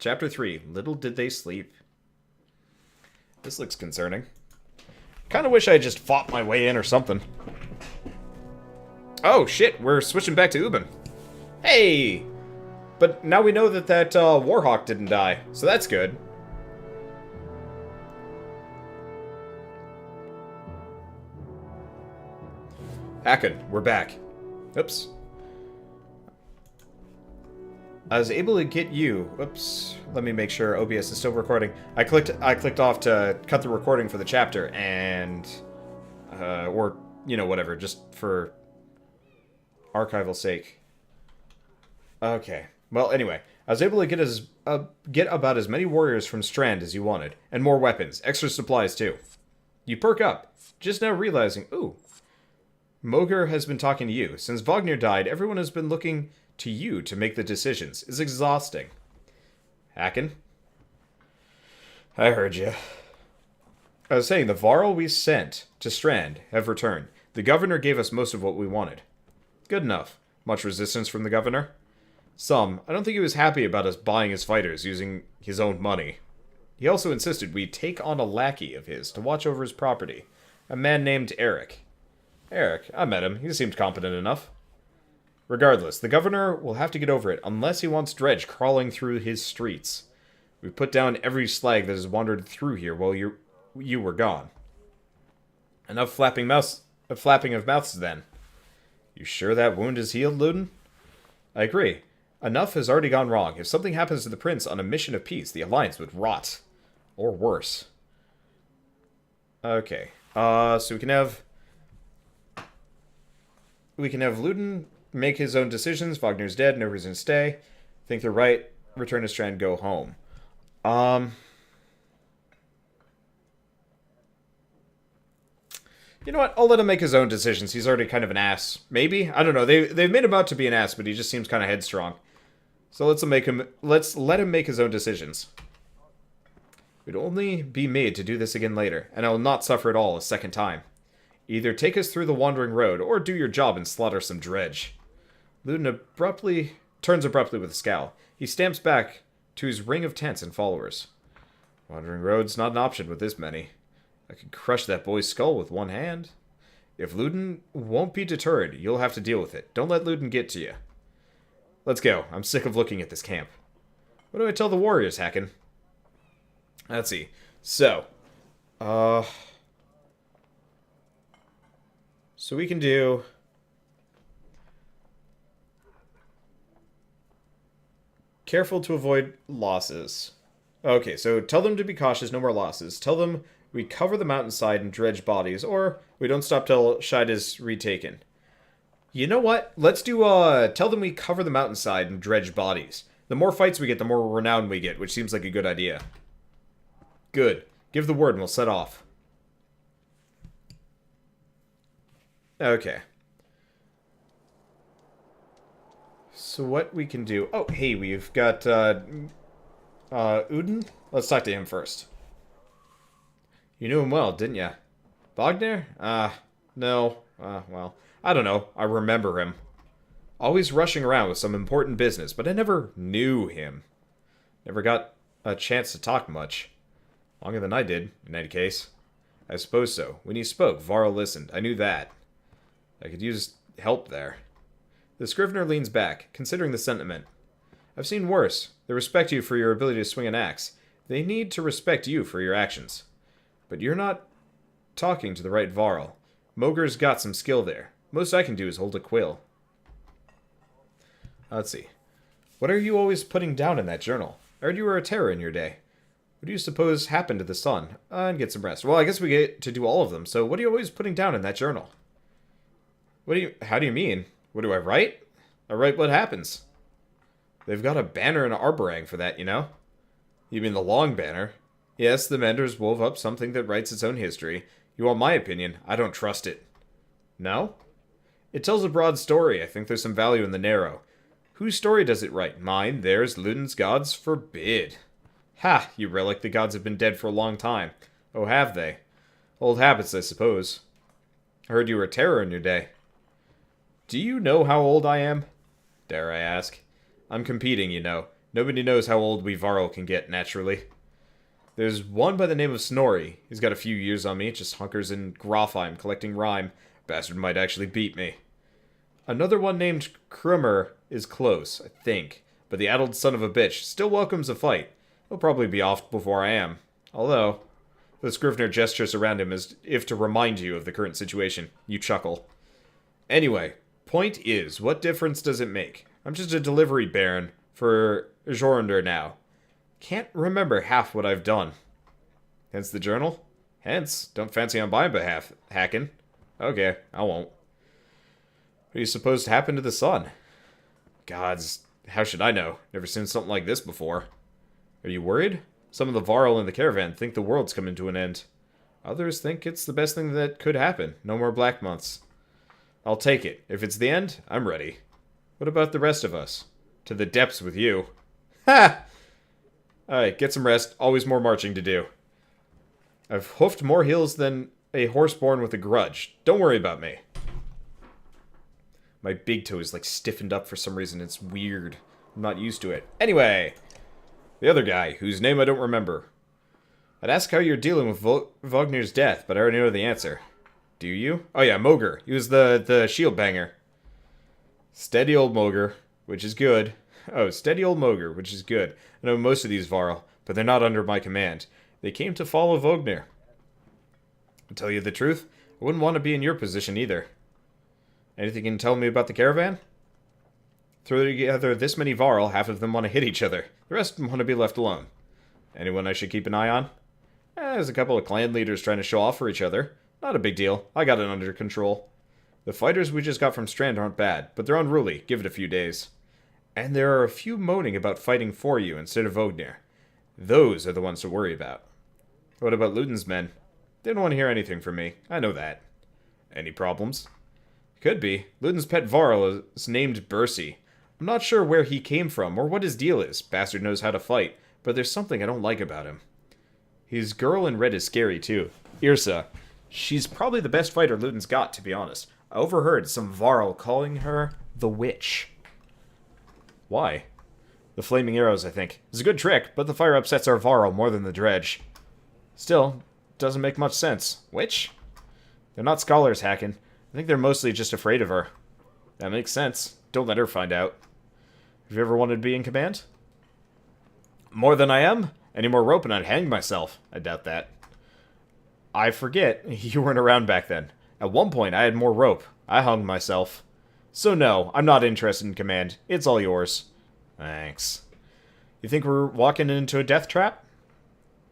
Chapter 3, Little Did They Sleep. This looks concerning. Kind of wish I just fought my way in or something. Oh, shit, we're switching back to Ubin. Hey! But now we know that Warhawk didn't die, so that's good. Hacken, we're back. Oops. I was able to get you. Oops. Let me make sure OBS is still recording. I clicked off to cut the recording for the chapter, and or you know, whatever, just for archival sake. Okay. Well, anyway, I was able to get about as many warriors from Strand as you wanted, and more weapons, extra supplies too. You perk up, just now realizing, ooh, Moger has been talking to you. Since Wagner died, everyone has been looking to you to make the decisions. It's exhausting. Hacken? I heard you. I was saying, the Varl we sent to Strand have returned. The governor gave us most of what we wanted. Good enough. Much resistance from the governor? Some. I don't think he was happy about us buying his fighters using his own money. He also insisted we take on a lackey of his to watch over his property. A man named Eric. Eric, I met him. He seemed competent enough. Regardless, the governor will have to get over it unless he wants Dredge crawling through his streets. We put down every slag that has wandered through here while you were gone. Enough flapping of mouths then. You sure that wound is healed, Luden? I agree. Enough has already gone wrong. If something happens to the prince on a mission of peace, the alliance would rot. Or worse. Okay. So we can have Luden make his own decisions. Wagner's dead, no reason to stay. Think they're right. Return to Strand, go home. You know what? I'll let him make his own decisions. He's already kind of an ass. Maybe? I don't know. They've made him out to be an ass, but he just seems kind of headstrong. So let's let him make his own decisions. We'd only be made to do this again later, and I will not suffer at all a second time. Either take us through the wandering road, or do your job and slaughter some Dredge. Luden turns abruptly with a scowl. He stamps back to his ring of tents and followers. Wandering road's not an option with this many. I could crush that boy's skull with one hand. If Luden won't be deterred, you'll have to deal with it. Don't let Luden get to you. Let's go. I'm sick of looking at this camp. What do I tell the warriors, Hacken? Let's see. So we can do... Careful to avoid losses. Okay, so tell them to be cautious, no more losses. Tell them we cover the mountainside and dredge bodies, or we don't stop till Scheid is retaken. You know what? Let's do, tell them we cover the mountainside and dredge bodies. The more fights we get, the more renown we get, which seems like a good idea. Good. Give the word and we'll set off. Okay. So what we can do... Oh, hey, we've got, Uden? Let's talk to him first. You knew him well, didn't you? Wagner? No. Well, I don't know. I remember him. Always rushing around with some important business, but I never knew him. Never got a chance to talk much. Longer than I did, in any case. I suppose so. When he spoke, Varl listened. I knew that. I could use help there. The Scrivener leans back, considering the sentiment. I've seen worse. They respect you for your ability to swing an axe. They need to respect you for your actions. But you're not talking to the right Varl. Moger's got some skill there. Most I can do is hold a quill. Let's see. What are you always putting down in that journal? I heard you were a terror in your day. What do you suppose happened to the sun? And get some rest. Well, I guess we get to do all of them, so what are you always putting down in that journal? How do you mean? What do I write? I write what happens. They've got a banner and an arborang for that, you know? You mean the long banner? Yes, the Menders wove up something that writes its own history. You want my opinion? I don't trust it. No? It tells a broad story. I think there's some value in the narrow. Whose story does it write? Mine, theirs, Luden's, God's? Forbid. Ha! You relic, the gods have been dead for a long time. Oh, have they? Old habits, I suppose. I heard you were a terror in your day. Do you know how old I am? Dare I ask? I'm competing, you know. Nobody knows how old we Varl can get, naturally. There's one by the name of Snorri. He's got a few years on me, just hunkers in Grofheim collecting rhyme. Bastard might actually beat me. Another one named Krummer is close, I think, but the addled son of a bitch still welcomes a fight. He'll probably be off before I am. Although, the Scrivener gestures around him as if to remind you of the current situation. You chuckle. Anyway, point is, what difference does it make? I'm just a delivery baron for Jornder now. Can't remember half what I've done. Hence the journal? Hence, don't fancy on my behalf, Hacken. Okay, I won't. What do you suppose happened to the sun? Gods, how should I know? Never seen something like this before. Are you worried? Some of the Varl in the caravan think the world's coming to an end. Others think it's the best thing that could happen. No more black months. I'll take it. If it's the end, I'm ready. What about the rest of us? To the depths with you. Ha! Alright, get some rest. Always more marching to do. I've hoofed more hills than a horse born with a grudge. Don't worry about me. My big toe is like stiffened up for some reason. It's weird. I'm not used to it. Anyway, the other guy, whose name I don't remember. I'd ask how you're dealing with Vognir's death, but I already know the answer. Do you? Oh yeah, Moger. He was the shield banger. Steady old Moger, which is good. Oh, steady old Moger, which is good. I know most of these Varl, but they're not under my command. They came to follow Vognir. To tell you the truth, I wouldn't want to be in your position either. Anything you can tell me about the caravan? Throw together this many Varl, half of them want to hit each other. The rest want to be left alone. Anyone I should keep an eye on? There's a couple of clan leaders trying to show off for each other. Not a big deal. I got it under control. The fighters we just got from Strand aren't bad, but they're unruly. Give it a few days. And there are a few moaning about fighting for you instead of Vognir. Those are the ones to worry about. What about Luden's men? They don't want to hear anything from me. I know that. Any problems? Could be. Luden's pet Varl is named Bercy. I'm not sure where he came from or what his deal is. Bastard knows how to fight, but there's something I don't like about him. His girl in red is scary too. Irsa. She's probably the best fighter Luden's got, to be honest. I overheard some Varl calling her the Witch. Why? The flaming arrows, I think. It's a good trick, but the fire upsets our Varl more than the dredge. Still, doesn't make much sense. Witch? They're not scholars, Hacken. I think they're mostly just afraid of her. That makes sense. Don't let her find out. Have you ever wanted to be in command? More than I am? Any more rope and I'd hang myself. I doubt that. I forget. You weren't around back then. At one point, I had more rope. I hung myself. So no, I'm not interested in command. It's all yours. Thanks. You think we're walking into a death trap?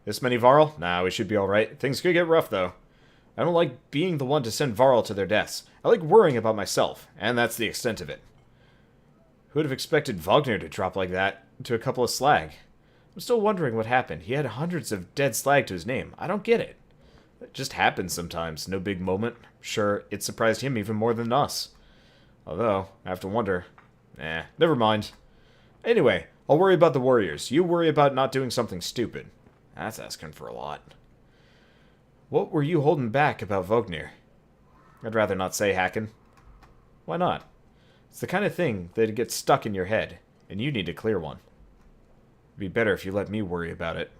This many Varl? Nah, we should be alright. Things could get rough, though. I don't like being the one to send Varl to their deaths. I like worrying about myself, and that's the extent of it. Who would have expected Vognir to drop like that to a couple of slag? I'm still wondering what happened. He had hundreds of dead slag to his name. I don't get it. It just happens sometimes. No big moment. Sure, it surprised him even more than us. Although, I have to wonder. Never mind. Anyway, I'll worry about the warriors. You worry about not doing something stupid. That's asking for a lot. What were you holding back about Vognir? I'd rather not say, Hacken. Why not? It's the kind of thing that gets stuck in your head, and you need a clear one. It'd be better if you let me worry about it.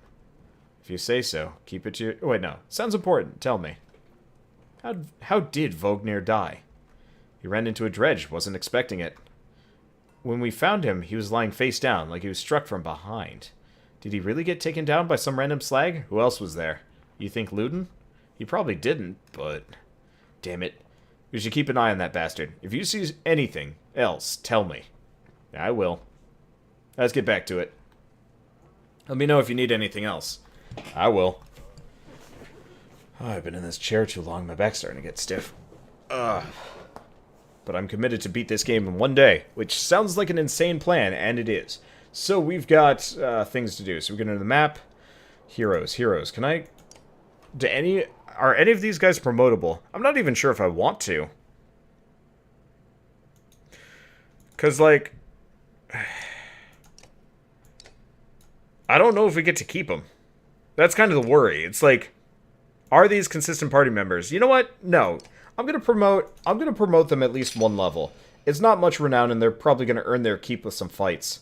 If you say so, keep it to your... Oh, wait, no. Sounds important. Tell me. How did Vognir die? He ran into a dredge. Wasn't expecting it. When we found him, he was lying face down, like he was struck from behind. Did he really get taken down by some random slag? Who else was there? You think Luden? He probably didn't, but... Damn it. We should keep an eye on that bastard. If you see anything else, tell me. I will. Let's get back to it. Let me know if you need anything else. I will. Oh, I've been in this chair too long. My back's starting to get stiff. Ugh. But I'm committed to beat this game in one day, which sounds like an insane plan, and it is. So we've got things to do. So we get into the map. Heroes. Can I... Are any of these guys promotable? I'm not even sure if I want to. Because, like... I don't know if we get to keep them. That's kind of the worry. It's like, are these consistent party members? You know what? No. I'm gonna promote them at least one level. It's not much renown, and they're probably gonna earn their keep with some fights.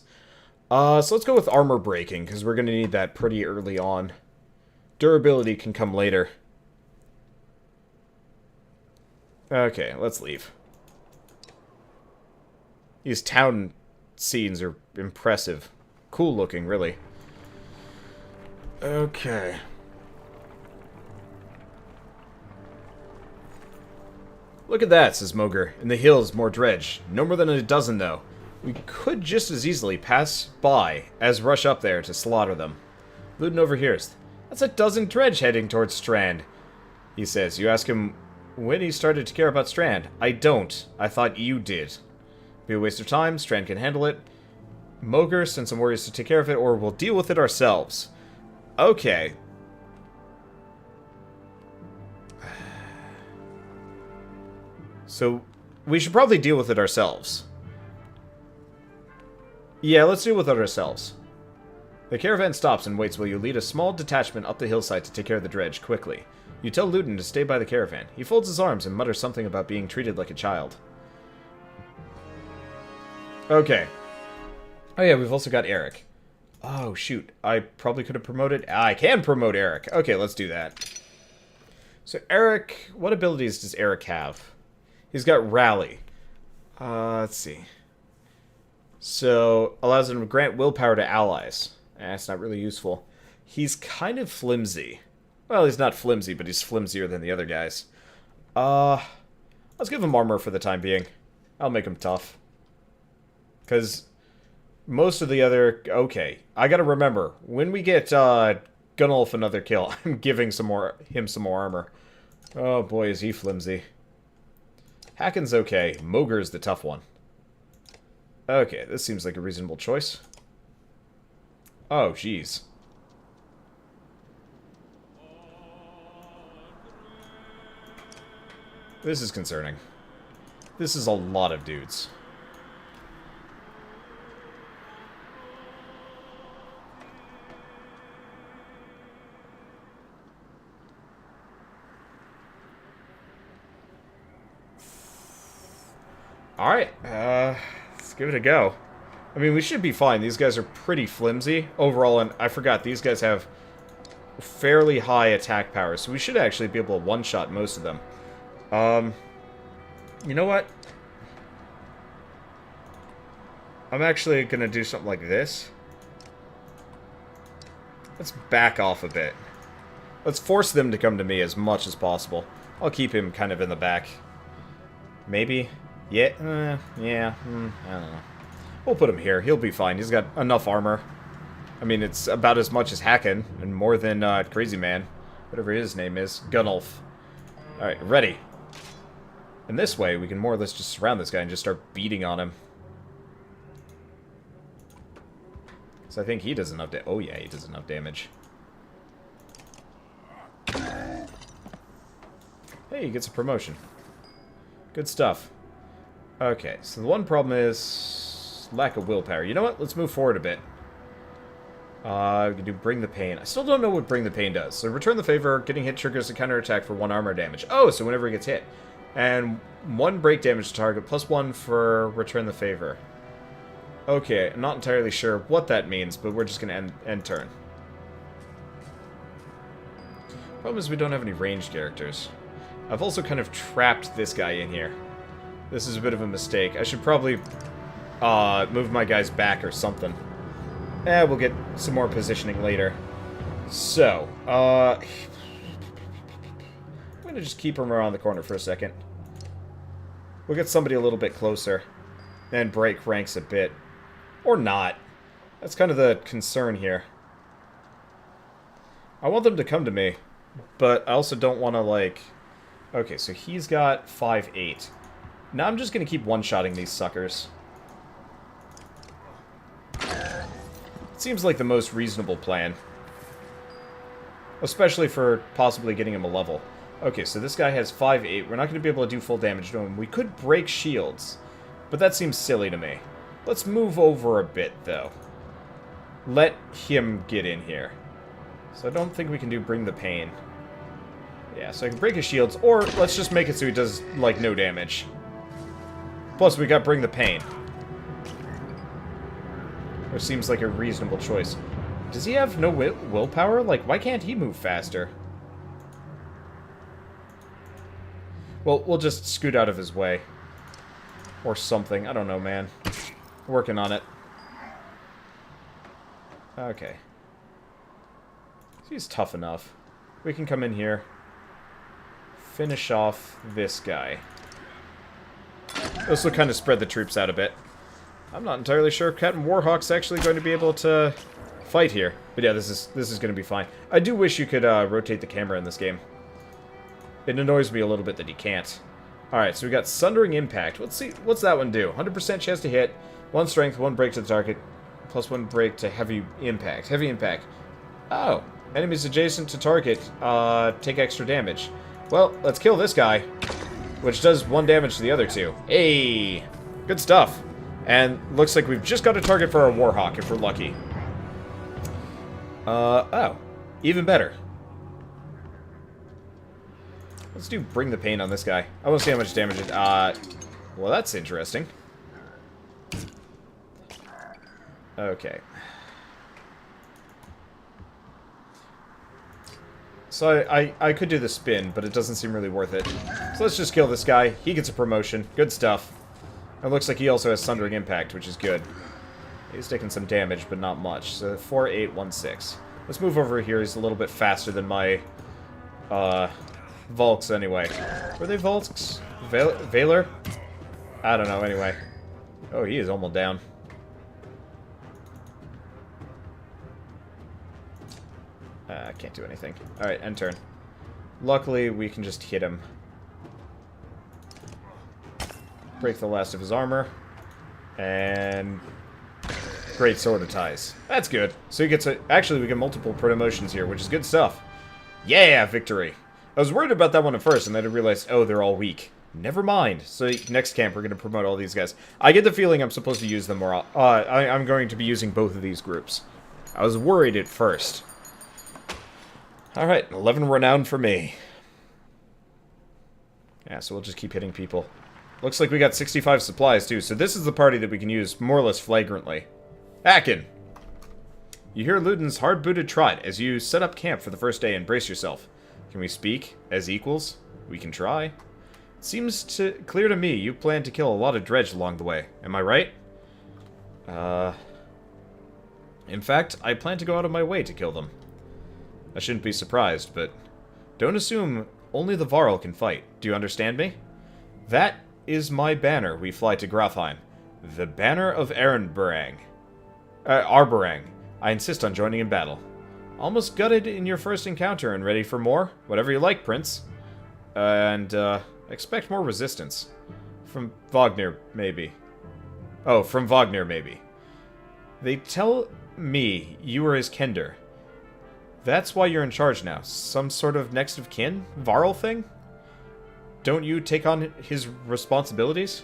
So let's go with armor breaking, because we're going to need that pretty early on. Durability can come later. Okay, let's leave. These town scenes are impressive. Cool looking, really. Okay. Look at that, says Moger. In the hills, more dredge. No more than a dozen, though. We could just as easily pass by as rush up there to slaughter them. Ludin overhears. That's a dozen dredge heading towards Strand, he says. You ask him when he started to care about Strand. I don't. I thought you did. Be a waste of time. Strand can handle it. Moger, send some warriors to take care of it, or we'll deal with it ourselves. Okay. So, we should probably deal with it ourselves. Yeah, let's deal with it ourselves. The caravan stops and waits while you lead a small detachment up the hillside to take care of the dredge, quickly. You tell Ludin to stay by the caravan. He folds his arms and mutters something about being treated like a child. Okay. Oh yeah, we've also got Eric. Oh shoot, I probably could have promoted... I can promote Eric. Okay, let's do that. So Eric, what abilities does Eric have? He's got Rally. Let's see. So, allows him to grant willpower to allies. That's not really useful. He's kind of flimsy. Well, he's not flimsy, but he's flimsier than the other guys. Let's give him armor for the time being. I'll make him tough. Because most of the other... Okay, I gotta remember, when we get Gunnulf another kill, I'm giving him some more armor. Oh boy, is he flimsy. Hakon's okay. Moger's the tough one. Okay, this seems like a reasonable choice. Oh, jeez. This is concerning. This is a lot of dudes. Alright, let's give it a go. I mean, we should be fine. These guys are pretty flimsy overall, and I forgot, these guys have fairly high attack power, so we should actually be able to one-shot most of them. You know what? I'm actually going to do something like this. Let's back off a bit. Let's force them to come to me as much as possible. I'll keep him kind of in the back. Maybe? Yeah, I don't know. We'll put him here. He'll be fine. He's got enough armor. I mean, it's about as much as Hakon, and more than Crazy Man. Whatever his name is. Gunnulf. Alright, ready. And this way, we can more or less just surround this guy and just start beating on him. So I think he does enough damage. Oh yeah, he does enough damage. Hey, he gets a promotion. Good stuff. Okay, so the one problem is lack of willpower. You know what? Let's move forward a bit. We can do Bring the Pain. I still don't know what Bring the Pain does. So Return the Favor, getting hit triggers a counterattack for 1 armor damage. Oh, so whenever he gets hit. And 1 break damage to target, plus 1 for Return the Favor. Okay, I'm not entirely sure what that means, but we're just going to end turn. Problem is we don't have any ranged characters. I've also kind of trapped this guy in here. This is a bit of a mistake. I should probably move my guys back or something. We'll get some more positioning later. So, I'm going to just keep him around the corner for a second. We'll get somebody a little bit closer. And break ranks a bit. Or not. That's kind of the concern here. I want them to come to me. But I also don't want to, like... Okay, so he's got 5-8. Now I'm just going to keep one-shotting these suckers. It seems like the most reasonable plan. Especially for possibly getting him a level. Okay, so this guy has 5-8. We're not going to be able to do full damage to him. We could break shields. But that seems silly to me. Let's move over a bit, though. Let him get in here. So I don't think we can do Bring the Pain. Yeah, so I can break his shields, or let's just make it so he does, like, no damage. Plus, we got Bring the Pain. Or seems like a reasonable choice. Does he have no willpower? Like, why can't he move faster? Well, we'll just scoot out of his way. Or something. I don't know, man. Working on it. Okay. He's tough enough. We can come in here. Finish off this guy. This will kind of spread the troops out a bit. I'm not entirely sure if Captain Warhawk's actually going to be able to fight here. But yeah, this is going to be fine. I do wish you could rotate the camera in this game. It annoys me a little bit that you can't. Alright, so we got Sundering Impact. Let's see, what's that one do? 100% chance to hit, 1 strength, 1 break to the target, plus 1 break to heavy impact. Heavy impact. Oh, enemies adjacent to target take extra damage. Well, let's kill this guy, which does 1 damage to the other 2. Hey! Good stuff. And looks like we've just got a target for our Warhawk, if we're lucky. Oh. Even better. Let's do Bring the Pain on this guy. I want to see how much damage it... well, that's interesting. Okay. So I could do the spin, but it doesn't seem really worth it. So let's just kill this guy. He gets a promotion. Good stuff. It looks like he also has Sundering Impact, which is good. He's taking some damage, but not much. So 4, 8, 1, 6. Let's move over here. He's a little bit faster than my... Volks, anyway. Were they Volks? Valor? I don't know, anyway. Oh, he is almost down. I can't do anything. Alright, end turn. Luckily, we can just hit him. Break the last of his armor. And... Great Sword of Ties. That's good. So he gets a... Actually, we get multiple promotions here, which is good stuff. Yeah, victory! I was worried about that one at first, and then I realized, oh, they're all weak. Never mind. So next camp, we're going to promote all these guys. I get the feeling I'm supposed to use them more. I'm going to be using both of these groups. I was worried at first. Alright, 11 renown for me. Yeah, so we'll just keep hitting people. Looks like we got 65 supplies, too, so this is the party that we can use more or less flagrantly. Akin! You hear Luden's hard-booted trot as you set up camp for the first day and brace yourself. Can we speak as equals? We can try. It seems clear to me you plan to kill a lot of dredge along the way. Am I right? In fact, I plan to go out of my way to kill them. I shouldn't be surprised, but don't assume only the Varl can fight. Do you understand me? That is my banner we fly to Grafheim. The Banner of Arborang. I insist on joining in battle. Almost gutted in your first encounter and ready for more? Whatever you like, Prince. And, expect more resistance. From Wagner, maybe. Oh, from Wagner, maybe. They tell me you were his kender. That's why you're in charge now. Some sort of next of kin? Varl thing? Don't you take on his responsibilities?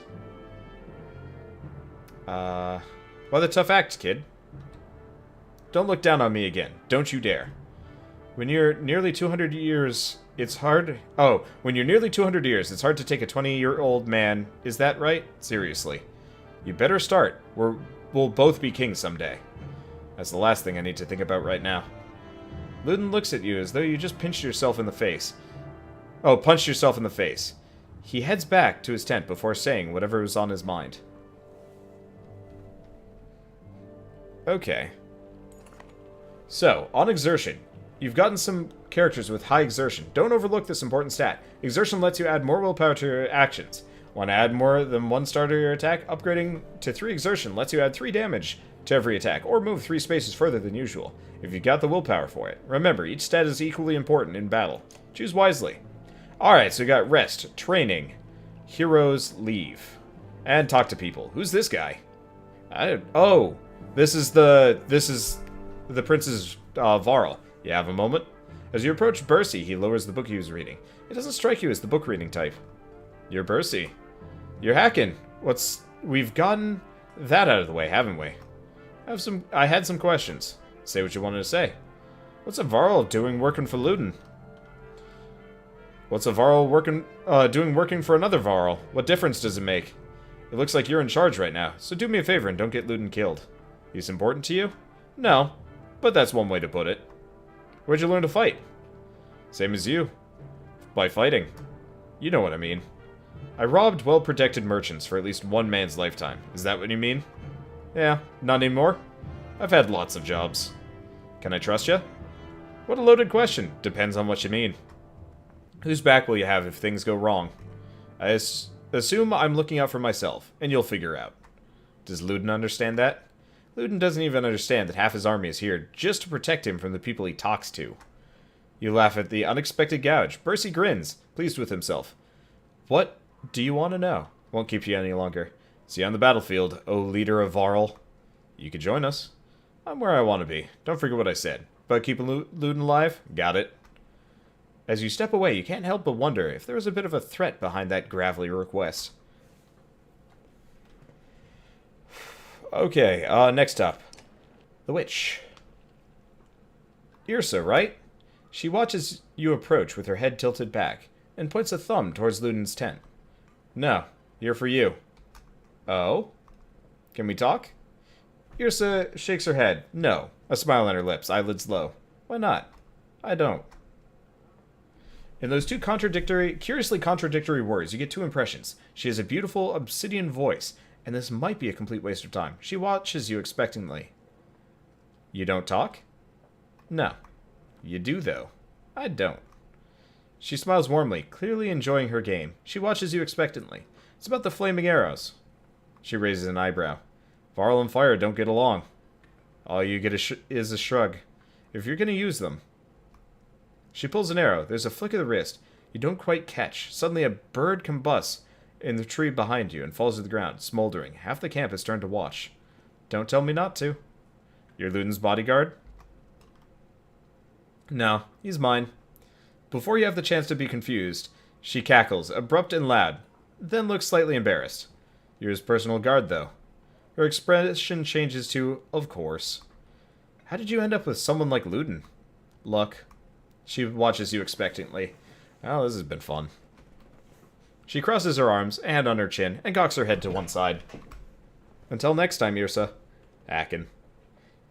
Why the tough act, kid? Don't look down on me again. Don't you dare. When you're nearly 200 years, it's hard... Oh, when you're nearly 200 years, it's hard to take a 20-year-old man. Is that right? Seriously. You better start. We'll both be kings someday. That's the last thing I need to think about right now. Luden looks at you as though you just pinched yourself in the face. Oh, punched yourself in the face. He heads back to his tent before saying whatever was on his mind. Okay. So, on exertion, you've gotten some characters with high exertion. Don't overlook this important stat. Exertion lets you add more willpower to your actions. Want to add more than 1 star to your attack? Upgrading to 3 exertion lets you add 3 damage to every attack, or move 3 spaces further than usual, if you've got the willpower for it. Remember, each stat is equally important in battle. Choose wisely. Alright, so we got rest, training, heroes, leave, and talk to people. Who's this guy? Oh, this is the Prince's Varl. You have a moment? As you approach Bercy, he lowers the book he was reading. It doesn't strike you as the book reading type. You're Bercy. You're hacking. We've gotten that out of the way, haven't we? I had some questions. Say what you wanted to say. What's a Varl doing working for Luden? What's a Varl doing working for another Varl? What difference does it make? It looks like you're in charge right now, so do me a favor and don't get Luden killed. He's important to you? No, but that's one way to put it. Where'd you learn to fight? Same as you. By fighting. You know what I mean. I robbed well-protected merchants for at least one man's lifetime. Is that what you mean? Yeah, not anymore? I've had lots of jobs. Can I trust you? What a loaded question. Depends on what you mean. Whose back will you have if things go wrong? I assume I'm looking out for myself, and you'll figure out. Does Luden understand that? Luden doesn't even understand that half his army is here just to protect him from the people he talks to. You laugh at the unexpected gouge. Percy grins, pleased with himself. What do you want to know? Won't keep you any longer. See you on the battlefield, O leader of Varl. You could join us. I'm where I want to be. Don't forget what I said. But keeping Luden alive? Got it. As you step away, you can't help but wonder if there was a bit of a threat behind that gravelly request. Okay, next up. The witch. Yrsa, right? She watches you approach with her head tilted back, and points a thumb towards Luden's tent. No, here for you. Oh? Can we talk? Yrsa shakes her head. No. A smile on her lips, eyelids low. Why not? I don't. In those two curiously contradictory words, you get two impressions. She has a beautiful obsidian voice, and this might be a complete waste of time. She watches you expectantly. You don't talk? No. You do, though. I don't. She smiles warmly, clearly enjoying her game. She watches you expectantly. It's about the flaming arrows. She raises an eyebrow. Varl and fire don't get along. All you get is a shrug. If you're going to use them. She pulls an arrow. There's a flick of the wrist. You don't quite catch. Suddenly a bird combusts in the tree behind you and falls to the ground, smoldering. Half the camp has turned to watch. Don't tell me not to. You're Luden's bodyguard? No, he's mine. Before you have the chance to be confused, she cackles, abrupt and loud, then looks slightly embarrassed. You're his personal guard, though. Her expression changes to, of course. How did you end up with someone like Luden? Luck. She watches you expectantly. Oh, this has been fun. She crosses her arms, a hand on her chin, and cocks her head to one side. Until next time, Yrsa. Akin.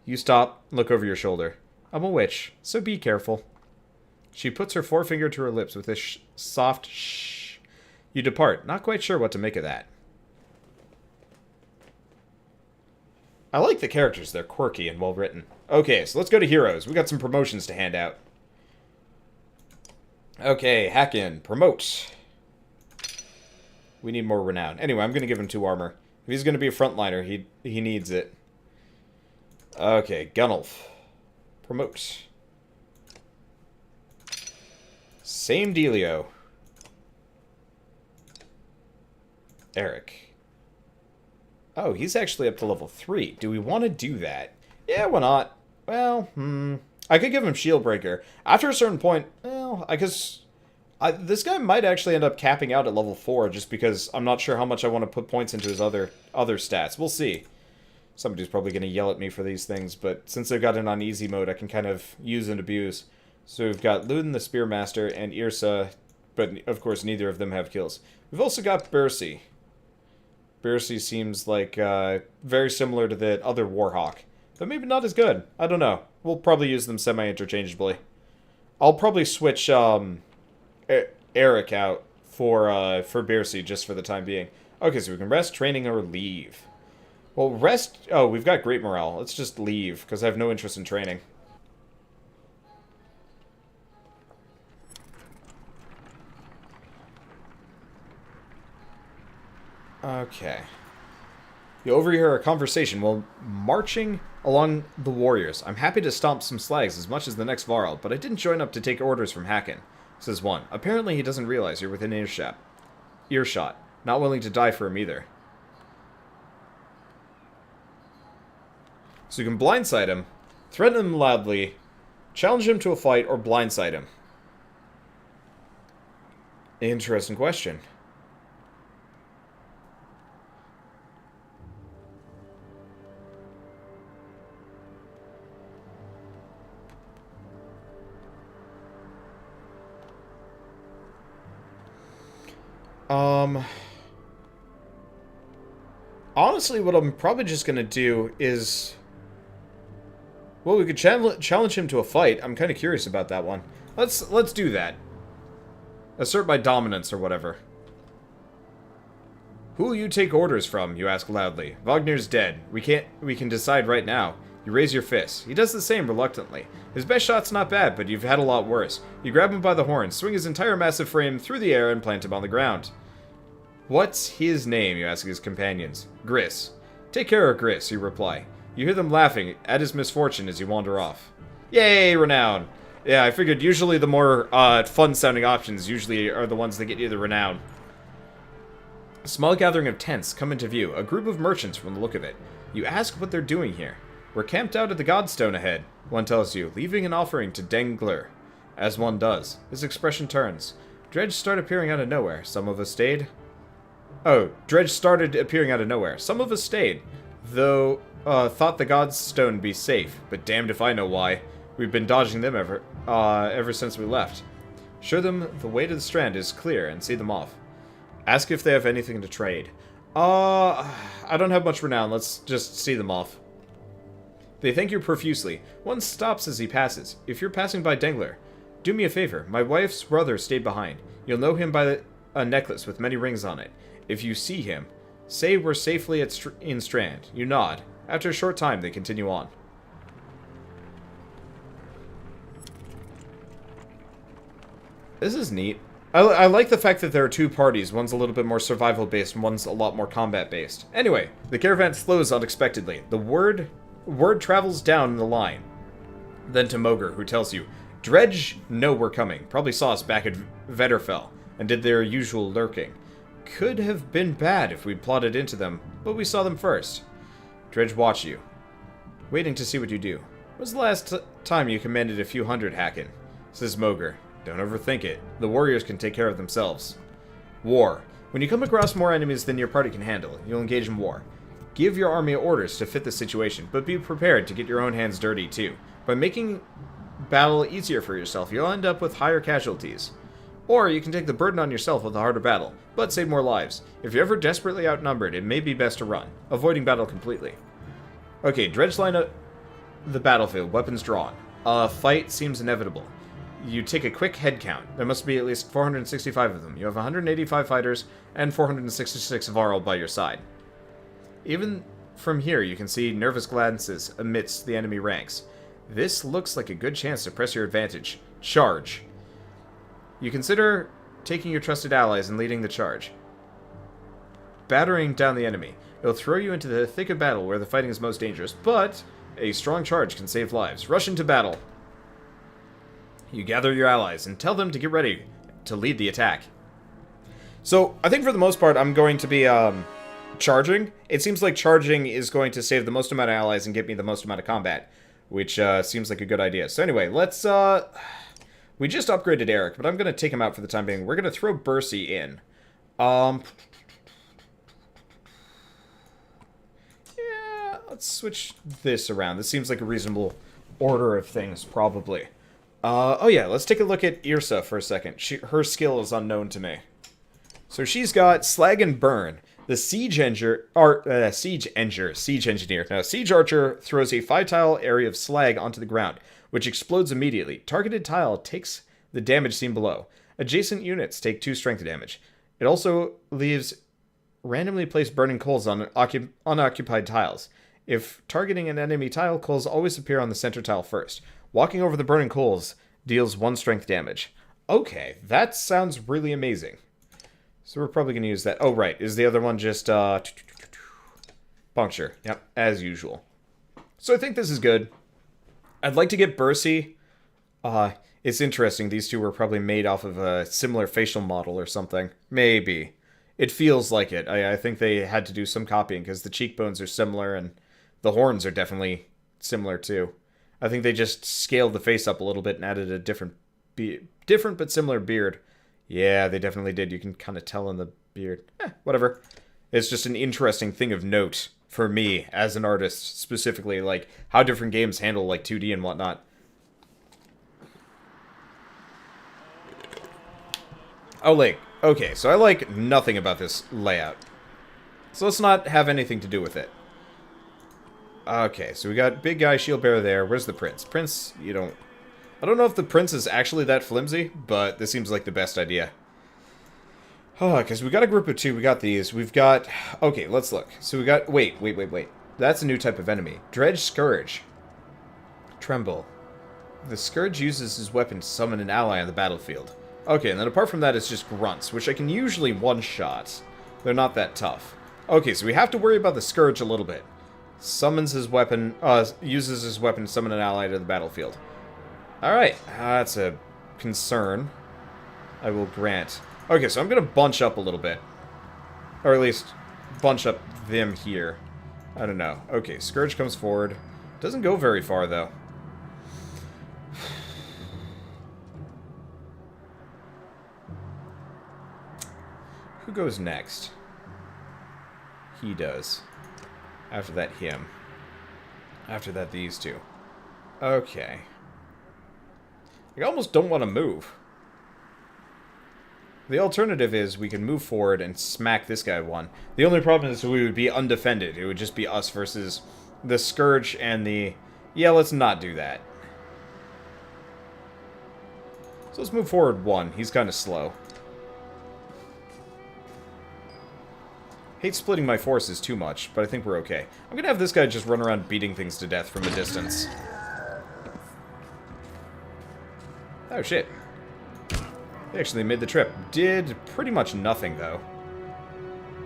You stop, look over your shoulder. I'm a witch, so be careful. She puts her forefinger to her lips with a soft shh. You depart, not quite sure what to make of that. I like the characters. They're quirky and well written. Okay, so let's go to heroes. We got some promotions to hand out. Okay, Hacken, promote. We need more renown. Anyway, I'm going to give him 2 armor. If he's going to be a frontliner, he needs it. Okay, Gunnulf. Promote. Same dealio. Eric. Oh, he's actually up to level 3. Do we want to do that? Yeah, why not? Well, I could give him Shieldbreaker. After a certain point, well, this guy might actually end up capping out at level 4 just because I'm not sure how much I want to put points into his other stats. We'll see. Somebody's probably going to yell at me for these things, but since I've got it on easy mode, I can kind of use and abuse. So we've got Luden the Spearmaster and Yrsa, but of course neither of them have kills. We've also got Bercy. Bercy seems like very similar to the other Warhawk, but maybe not as good. I don't know. We'll probably use them semi-interchangeably. I'll probably switch Eric out for Bercy just for the time being. Okay, so we can rest, training, or leave. Well, rest... Oh, we've got great morale. Let's just leave, because I have no interest in training. Okay. You overhear a conversation while marching along the warriors. I'm happy to stomp some slags as much as the next Varl, but I didn't join up to take orders from Hacken, says one. Apparently he doesn't realize you're within earshot. Not willing to die for him either. So you can blindside him, threaten him loudly, challenge him to a fight, or blindside him. Interesting question. Honestly, what I'm probably just going to do is Well, we could challenge him to a fight. I'm kind of curious about that one. Let's do that. Assert my dominance or whatever. Who will you take orders from? You ask loudly. Wagner's dead. We can decide right now. You raise your fist. He does the same reluctantly. His best shot's not bad, but you've had a lot worse. You grab him by the horn, swing his entire massive frame through the air, and plant him on the ground. What's his name? You ask his companions. Gris. Take care of Gris, you reply. You hear them laughing at his misfortune as you wander off. Yay, renown! Yeah, I figured usually the more fun-sounding options usually are the ones that get you the renown. A small gathering of tents come into view, a group of merchants from the look of it. You ask what they're doing here. We're camped out at the Godstone ahead, one tells you, leaving an offering to Dengler. As one does. His expression turns. Dredge start appearing out of nowhere. Some of us stayed. Oh, Dredge started appearing out of nowhere. Some of us stayed, though thought the Godstone be safe, but damned if I know why. We've been dodging them ever since we left. Show them the way to the strand is clear and see them off. Ask if they have anything to trade. I don't have much renown. Let's just see them off. They thank you profusely. One stops as he passes. If you're passing by Dengler, do me a favor. My wife's brother stayed behind. You'll know him by a necklace with many rings on it. If you see him, say we're safely in Strand. You nod. After a short time, they continue on. This is neat. I like the fact that there are two parties. One's a little bit more survival-based, and one's a lot more combat-based. Anyway, the caravan slows unexpectedly. The word travels down the line. Then to Moger, who tells you, Dredge know we're coming. Probably saw us back at Vetterfell, and did their usual lurking. Could have been bad if we'd plotted into them, but we saw them first. Dredge watch you, waiting to see what you do. When was the last time you commanded a few hundred, Hacken? Says Moger. Don't overthink it. The warriors can take care of themselves. War. When you come across more enemies than your party can handle, you'll engage in war. Give your army orders to fit the situation, but be prepared to get your own hands dirty too. By making battle easier for yourself, you'll end up with higher casualties. Or you can take the burden on yourself with a harder battle, but save more lives. If you're ever desperately outnumbered, it may be best to run, avoiding battle completely. Okay, Dredge line up the battlefield, weapons drawn. A fight seems inevitable. You take a quick head count. There must be at least 465 of them. You have 185 fighters and 466 Varl by your side. Even from here, you can see nervous glances amidst the enemy ranks. This looks like a good chance to press your advantage. Charge. You consider taking your trusted allies and leading the charge. Battering down the enemy. It'll throw you into the thick of battle where the fighting is most dangerous, but a strong charge can save lives. Rush into battle. You gather your allies and tell them to get ready to lead the attack. So, I think for the most part, I'm going to be charging. It seems like charging is going to save the most amount of allies and get me the most amount of combat, which seems like a good idea. So anyway, let's... we just upgraded Eric, but I'm going to take him out for the time being. We're going to throw Bercy in. Yeah, let's switch this around. This seems like a reasonable order of things, probably. Oh yeah, let's take a look at Yrsa for a second. Her skill is unknown to me. So she's got Slag and Burn. The Siege Engineer. No, Siege Archer throws a 5-tile area of slag onto the ground, which explodes immediately. Targeted tile takes the damage seen below. Adjacent units take 2 strength damage. It also leaves randomly placed burning coals on unoccupied tiles. If targeting an enemy tile, coals always appear on the center tile first. Walking over the burning coals deals 1 strength damage. Okay, that sounds really amazing. So we're probably going to use that. Oh, right. Is the other one just, puncture. Yep, as usual. So I think this is good. I'd like to get Bercy. It's interesting. These two were probably made off of a similar facial model or something. Maybe. It feels like it. I think they had to do some copying because the cheekbones are similar and the horns are definitely similar too. I think they just scaled the face up a little bit and added a different but similar beard. Yeah, they definitely did. You can kind of tell in the beard. Whatever. It's just an interesting thing of note for me as an artist, specifically, like how different games handle like 2D and whatnot. Oh, like, okay, so I like nothing about this layout. So let's not have anything to do with it. Okay, so we got big guy, shield bearer there. Where's the prince? Prince, you don't... I don't know if the prince is actually that flimsy, but this seems like the best idea. Oh, because we got a group of 2. We got these. We've got... Okay, let's look. So we got... Wait. That's a new type of enemy. Dredge Scourge. Tremble. The Scourge uses his weapon to summon an ally on the battlefield. Okay, and then apart from that, it's just grunts, which I can usually one-shot. They're not that tough. Okay, so we have to worry about the Scourge a little bit. Summons his weapon... uses his weapon to summon an ally to the battlefield. Alright, that's a concern. I will grant. Okay, so I'm going to bunch up a little bit. Or at least, bunch up them here. I don't know. Okay, Scourge comes forward. Doesn't go very far, though. Who goes next? He does. After that, him. After that, these 2. Okay. I almost don't want to move. The alternative is we can move forward and smack this guy one. The only problem is we would be undefended. It would just be us versus the Scourge and the... Yeah, let's not do that. So let's move forward 1. He's kind of slow. Hate splitting my forces too much, but I think we're okay. I'm gonna have this guy just run around beating things to death from a distance. Oh, shit. They actually made the trip. Did pretty much nothing, though.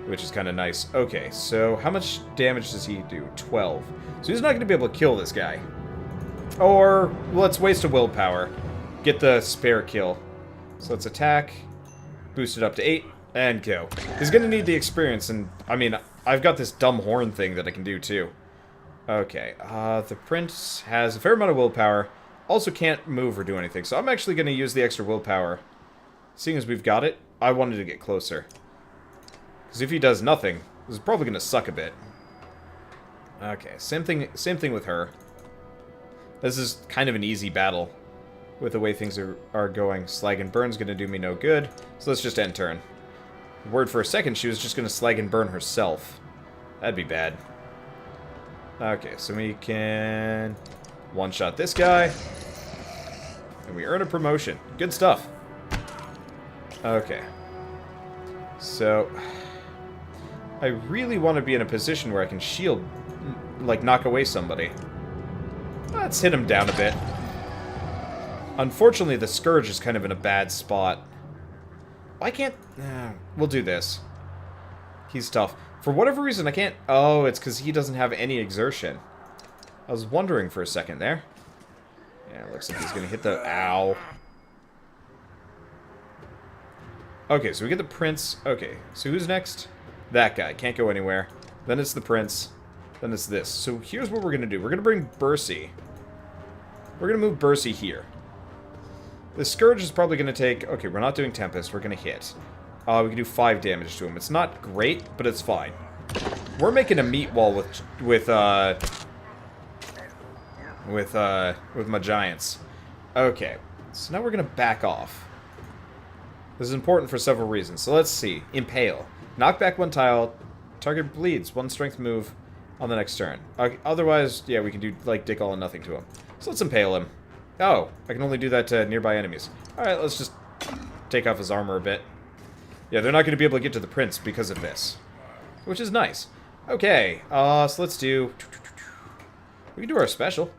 Which is kind of nice. Okay, so how much damage does he do? 12. So he's not going to be able to kill this guy. Or, let's waste a willpower. Get the spare kill. So let's attack. Boost it up to 8. And go. He's going to need the experience, and, I mean, I've got this dumb horn thing that I can do, too. Okay, the prince has a fair amount of willpower. Also can't move or do anything, so I'm actually going to use the extra willpower. Seeing as we've got it, I wanted to get closer. Because if he does nothing, this is probably going to suck a bit. Okay, same thing with her. This is kind of an easy battle with the way things are going. Slag and Burn's going to do me no good, so let's just end turn. Word for a second, she was just going to slag and burn herself. That'd be bad. Okay, so we can one-shot this guy. And we earn a promotion. Good stuff. Okay. So, I really want to be in a position where I can shield, like, knock away somebody. Let's hit him down a bit. Unfortunately, the Scourge is kind of in a bad spot. I can't... we'll do this. He's tough. For whatever reason, I can't... Oh, it's because he doesn't have any exertion. I was wondering for a second there. Yeah, it looks like he's going to hit the... Ow. Okay, so we get the prince. Okay, so who's next? That guy. Can't go anywhere. Then it's the prince. Then it's this. So here's what we're going to do. We're going to bring Bercy. We're going to move Bercy here. The Scourge is probably going to take... Okay, we're not doing Tempest. We're going to hit. We can do 5 damage to him. It's not great, but it's fine. We're making a meat wall with my giants. Okay, so now we're going to back off. This is important for several reasons. So let's see. Impale. Knock back 1 tile. Target bleeds. 1 strength move on the next turn. Otherwise, yeah, we can do, like, dick all and nothing to him. So let's impale him. Oh, I can only do that to nearby enemies. Alright, let's just take off his armor a bit. Yeah, they're not going to be able to get to the prince because of this. Which is nice. Okay, so let's do... We can do our special.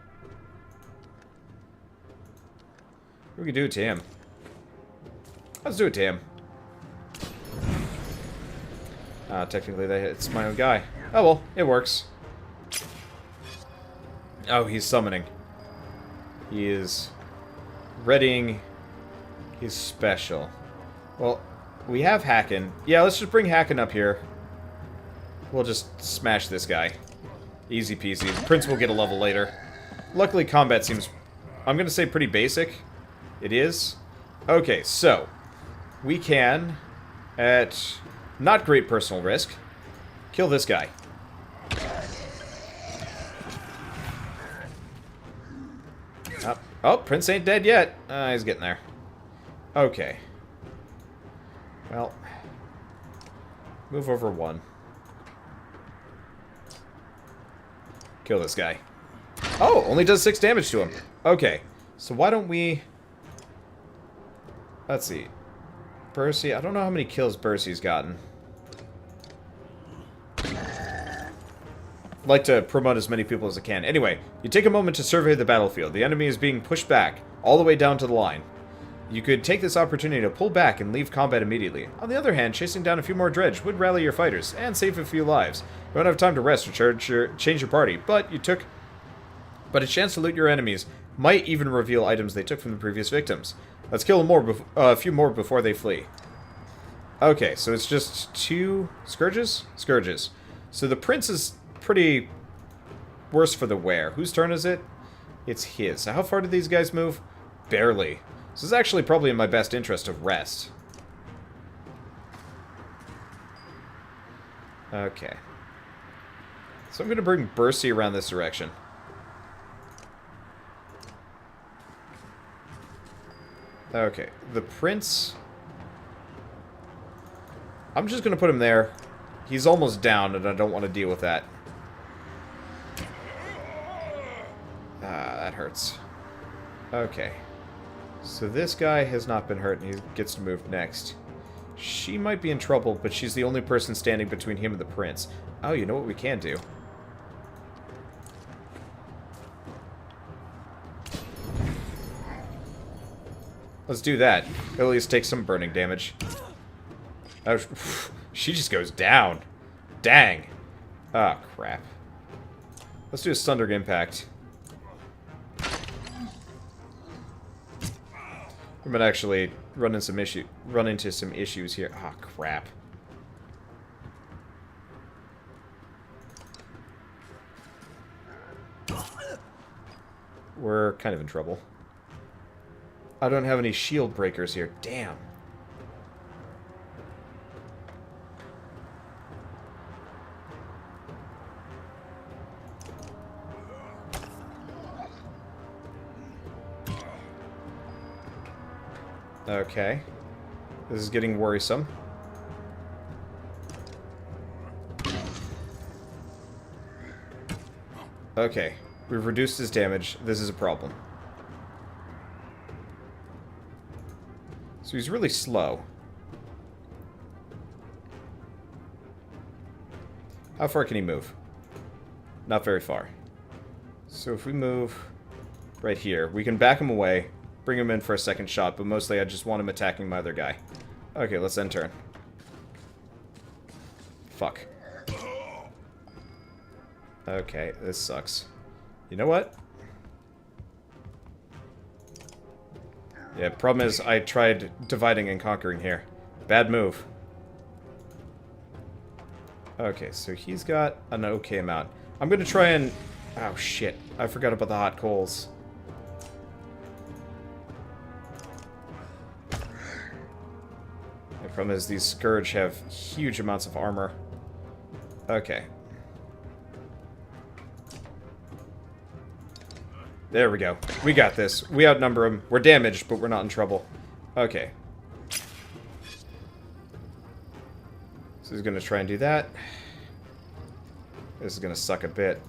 We can do it to him. Let's do it to him. Technically, it's my own guy. Oh well, it works. Oh, he's summoning. He is readying his special. Well, we have Hacken. Yeah, let's just bring Hacken up here. We'll just smash this guy. Easy peasy. The prince will get a level later. Luckily, combat seems, I'm going to say, pretty basic. It is. Okay, so we can, at not great personal risk, kill this guy. Oh, Prince ain't dead yet. He's getting there. Okay. Well, move over 1. Kill this guy. Oh, only does 6 damage to him. Okay, so why don't we... Let's see. Bercy, I don't know how many kills Bercy's gotten. I'd like to promote as many people as I can. Anyway, you take a moment to survey the battlefield. The enemy is being pushed back, all the way down to the line. You could take this opportunity to pull back and leave combat immediately. On the other hand, chasing down a few more dredge would rally your fighters, and save a few lives. You won't have time to rest or change your party, but a chance to loot your enemies might even reveal items they took from the previous victims. Let's kill a few more before they flee. Okay, so it's just 2 Scourges? Scourges. So the Prince is pretty worse for the wear. Whose turn is it? It's his. So how far did these guys move? Barely. This is actually probably in my best interest to rest. Okay. So I'm going to bring Bercy around this direction. Okay. The Prince... I'm just going to put him there. He's almost down, and I don't want to deal with that. Ah, that hurts. Okay. So this guy has not been hurt, and he gets to move next. She might be in trouble, but she's the only person standing between him and the Prince. Oh, you know what we can do? Let's do that. At least take some burning damage. Oh, she just goes down. Dang. Oh, crap. Let's do a Sundering Impact. We might actually run into some issues here. Oh, crap. We're kind of in trouble. I don't have any shield breakers here. Damn. Okay. This is getting worrisome. Okay. We've reduced his damage. This is a problem. So he's really slow. How far can he move? Not very far. So if we move right here, we can back him away, bring him in for a second shot, but mostly I just want him attacking my other guy. Okay, let's end turn. Fuck. Okay, this sucks. You know what? Yeah, problem is I tried dividing and conquering here. Bad move. Okay, so he's got an okay amount. I'm gonna try and... Oh, shit. I forgot about the hot coals. The problem is these Scourge have huge amounts of armor. Okay. There we go. We got this. We outnumber them. We're damaged, but we're not in trouble. Okay. So he's gonna try and do that. This is gonna suck a bit.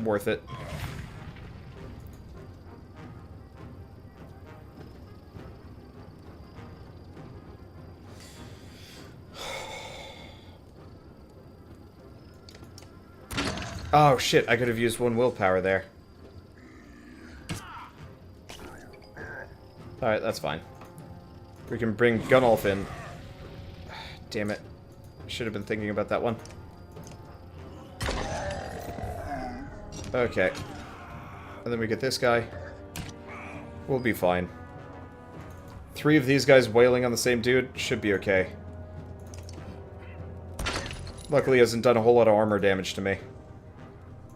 Worth it. Oh shit, I could have used 1 willpower there. Alright, that's fine. We can bring Gunnulf in. Damn it. Should have been thinking about that one. Okay. And then we get this guy. We'll be fine. 3 of these guys wailing on the same dude should be okay. Luckily, he hasn't done a whole lot of armor damage to me.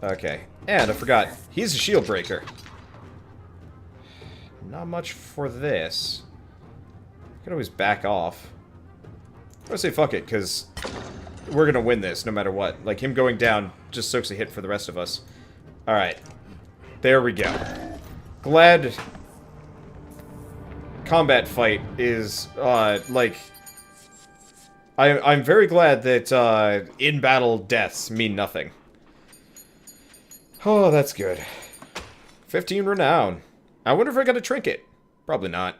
Okay. And I forgot, he's a shield breaker. Not much for this. I could always back off. I'm gonna say fuck it, because we're gonna win this no matter what. Like, him going down just soaks a hit for the rest of us. Alright. There we go. Glad combat fight is, like... I'm very glad that, in-battle deaths mean nothing. Oh, that's good. 15 renown. I wonder if I got a trinket. Probably not.